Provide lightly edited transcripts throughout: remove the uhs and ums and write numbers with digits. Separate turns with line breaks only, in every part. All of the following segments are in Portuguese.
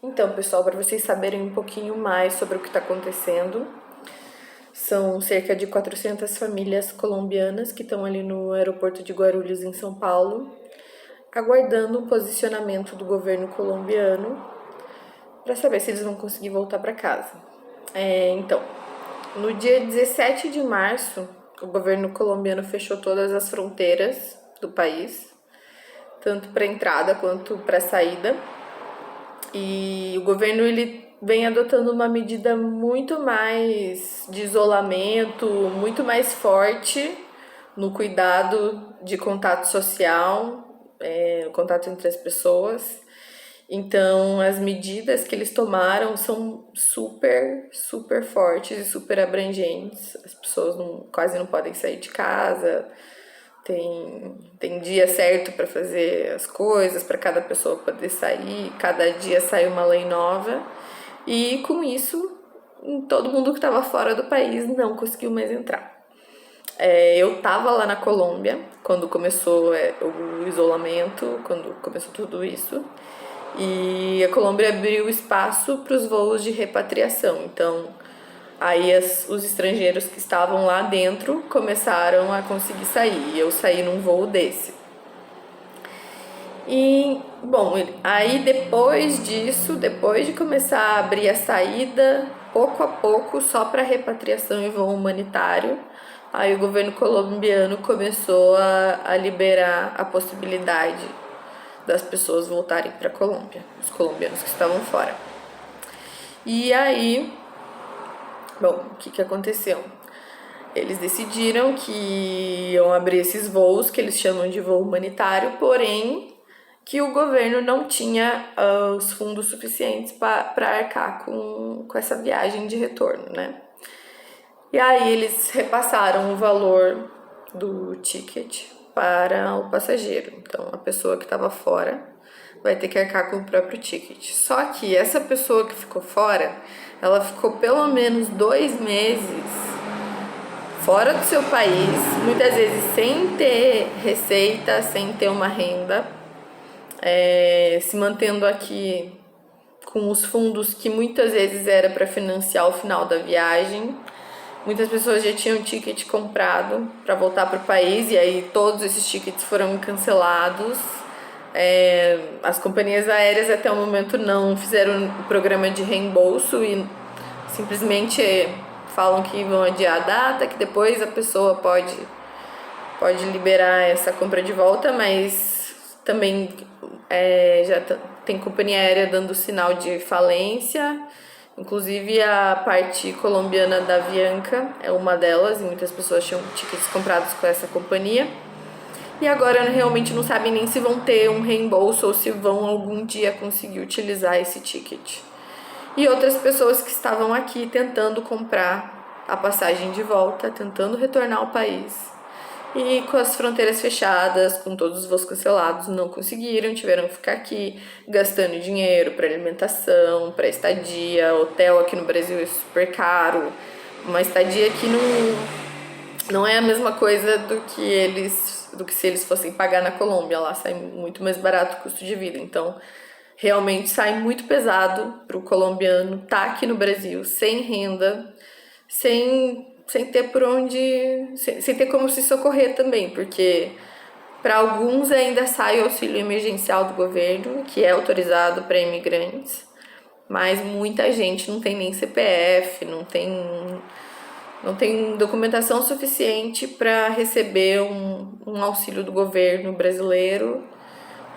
Então, pessoal, para vocês saberem um pouquinho mais sobre o que está acontecendo, são cerca de 400 famílias colombianas que estão ali no aeroporto de Guarulhos, em São Paulo, aguardando o posicionamento do governo colombiano para saber se eles vão conseguir voltar para casa. Então, no dia 17 de março, o governo colombiano fechou todas as fronteiras do país, tanto para entrada quanto para saída. E o governo ele vem adotando uma medida muito mais de isolamento, muito mais forte no cuidado de contato social, o contato entre as pessoas. Então, as medidas que eles tomaram são super fortes e super abrangentes. As pessoas quase não podem sair de casa, tem dia certo para fazer as coisas, para cada pessoa poder sair, cada dia sai uma lei nova. E com isso, todo mundo que estava fora do país não conseguiu mais entrar. Eu estava lá na Colômbia quando começou o isolamento, quando começou tudo isso. E a Colômbia abriu espaço para os voos de repatriação. Então, aí os estrangeiros que estavam lá dentro começaram a conseguir sair. E eu saí num voo desse. E, bom, aí depois disso, depois de começar a abrir a saída, pouco a pouco, só para repatriação e voo humanitário, aí o governo colombiano começou a liberar a possibilidade das pessoas voltarem para a Colômbia, os colombianos que estavam fora. E aí, bom, o que aconteceu? Eles decidiram que iam abrir esses voos, que eles chamam de voo humanitário, porém que o governo não tinha os fundos suficientes para arcar com essa viagem de retorno, né? E aí eles repassaram o valor do ticket para o passageiro. Então a pessoa que estava fora vai ter que arcar com o próprio ticket. Só que essa pessoa que ficou fora, ela ficou pelo menos 2 meses fora do seu país, muitas vezes sem ter receita, sem ter uma renda, se mantendo aqui com os fundos que muitas vezes era para financiar o final da viagem. Muitas pessoas já tinham ticket comprado para voltar para o país e aí todos esses tickets foram cancelados. As companhias aéreas até o momento não fizeram o programa de reembolso e simplesmente falam que vão adiar a data, que depois a pessoa pode liberar essa compra de volta, mas também já tem companhia aérea dando sinal de falência. Inclusive a parte colombiana da Avianca é uma delas, e muitas pessoas tinham tickets comprados com essa companhia. E agora realmente não sabem nem se vão ter um reembolso ou se vão algum dia conseguir utilizar esse ticket. E outras pessoas que estavam aqui tentando comprar a passagem de volta, tentando retornar ao país. E com as fronteiras fechadas, com todos os voos cancelados, não conseguiram, tiveram que ficar aqui gastando dinheiro para alimentação, para estadia. Hotel aqui no Brasil é super caro. Uma estadia aqui não é a mesma coisa do que se eles fossem pagar na Colômbia. Lá sai muito mais barato o custo de vida. Então, realmente sai muito pesado para o colombiano estar aqui no Brasil sem renda, sem ter por onde, sem ter como se socorrer também, porque para alguns ainda sai o auxílio emergencial do governo, que é autorizado para imigrantes, mas muita gente não tem nem CPF, não tem documentação suficiente para receber um auxílio do governo brasileiro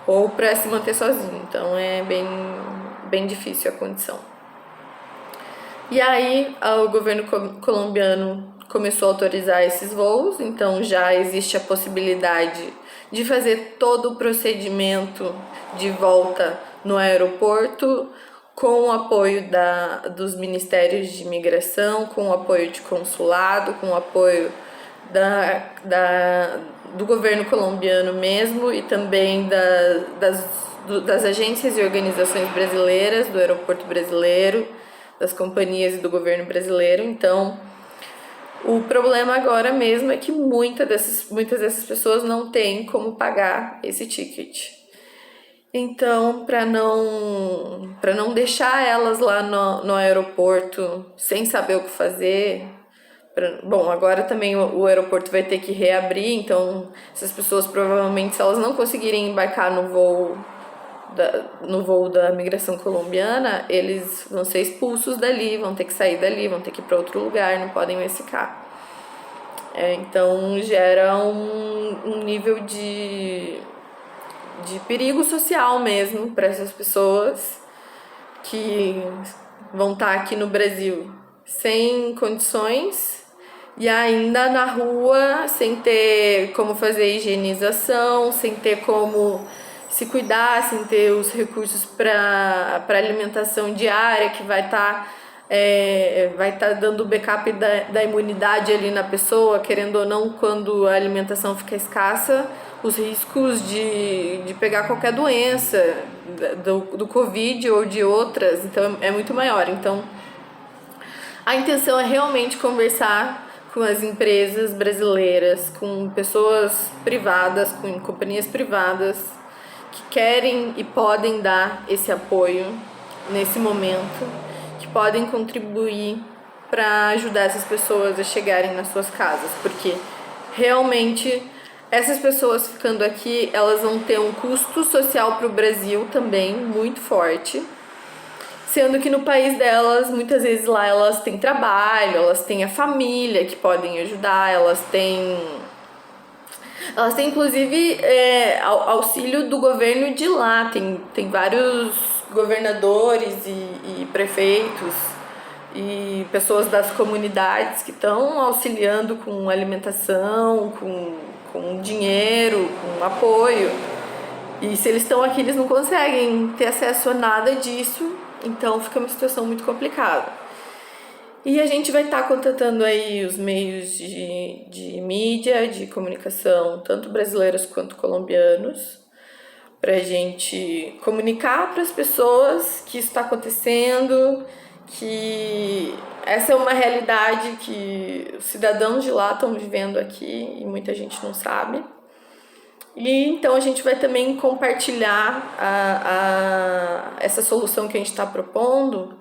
ou para se manter sozinho. Então é bem difícil a condição. E aí o governo colombiano começou a autorizar esses voos, então já existe a possibilidade de fazer todo o procedimento de volta no aeroporto com o apoio dos ministérios de imigração, com o apoio de consulado, com o apoio do governo colombiano mesmo e também das agências e organizações brasileiras, do aeroporto brasileiro, das companhias e do governo brasileiro. Então, o problema agora mesmo é que muitas dessas pessoas não têm como pagar esse ticket. Então, para não deixar elas lá no aeroporto sem saber o que fazer. Bom, agora também o aeroporto vai ter que reabrir, então essas pessoas provavelmente, se elas não conseguirem embarcar no voo da migração colombiana, eles vão ser expulsos dali, vão ter que sair dali, vão ter que ir para outro lugar, não podem mais ficar. Então gera um nível de perigo social mesmo para essas pessoas que vão estar aqui no Brasil sem condições e ainda na rua, sem ter como fazer higienização, sem ter como se cuidar, sem ter os recursos para alimentação diária, que vai estar dando backup da imunidade ali na pessoa, querendo ou não, quando a alimentação fica escassa, os riscos de pegar qualquer doença, do Covid ou de outras, então é muito maior. Então, a intenção é realmente conversar com as empresas brasileiras, com pessoas privadas, com companhias privadas que querem e podem dar esse apoio nesse momento, que podem contribuir para ajudar essas pessoas a chegarem nas suas casas, porque realmente essas pessoas ficando aqui, elas vão ter um custo social para o Brasil também muito forte. Sendo que no país delas, muitas vezes lá elas têm trabalho, elas têm a família que podem ajudar, elas têm inclusive auxílio do governo de lá, tem vários governadores e prefeitos e pessoas das comunidades que estão auxiliando com alimentação, com dinheiro, com apoio. E se eles estão aqui, eles não conseguem ter acesso a nada disso, então fica uma situação muito complicada. E a gente vai estar contatando aí os meios de mídia, de comunicação, tanto brasileiros quanto colombianos, para a gente comunicar para as pessoas que isso está acontecendo, que essa é uma realidade que os cidadãos de lá estão vivendo aqui e muita gente não sabe. E então a gente vai também compartilhar essa solução que a gente está propondo,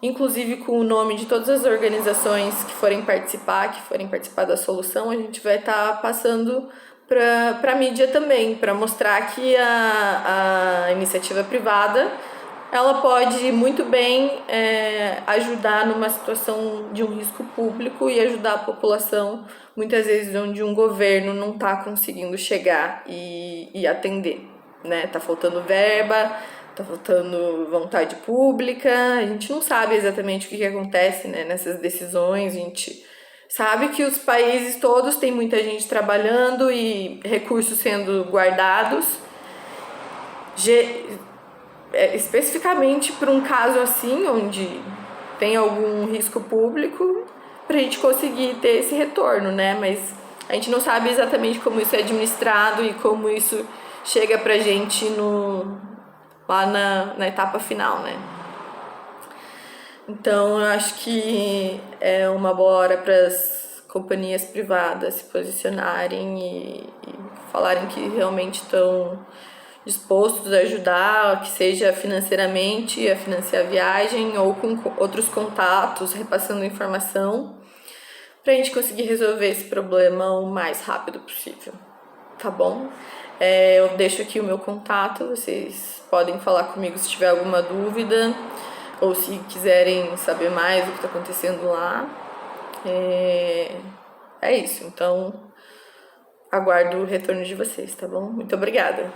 inclusive com o nome de todas as organizações que forem participar da solução, a gente vai estar passando para a mídia também, para mostrar que a iniciativa privada ela pode muito bem ajudar numa situação de um risco público e ajudar a população, muitas vezes onde um governo não está conseguindo chegar e atender, né? Tá faltando verba, tá faltando vontade pública, a gente não sabe exatamente o que acontece, né, nessas decisões, a gente sabe que os países todos têm muita gente trabalhando e recursos sendo guardados, especificamente para um caso assim, onde tem algum risco público, para a gente conseguir ter esse retorno, né? Mas a gente não sabe exatamente como isso é administrado e como isso chega para a gente lá na etapa final, né? Então, eu acho que é uma boa hora para as companhias privadas se posicionarem e falarem que realmente estão dispostos a ajudar, que seja financeiramente, a financiar a viagem ou com outros contatos, repassando informação, para a gente conseguir resolver esse problema o mais rápido possível, tá bom? Eu deixo aqui o meu contato, vocês podem falar comigo se tiver alguma dúvida ou se quiserem saber mais do que está acontecendo lá. É isso, então aguardo o retorno de vocês, tá bom? Muito obrigada!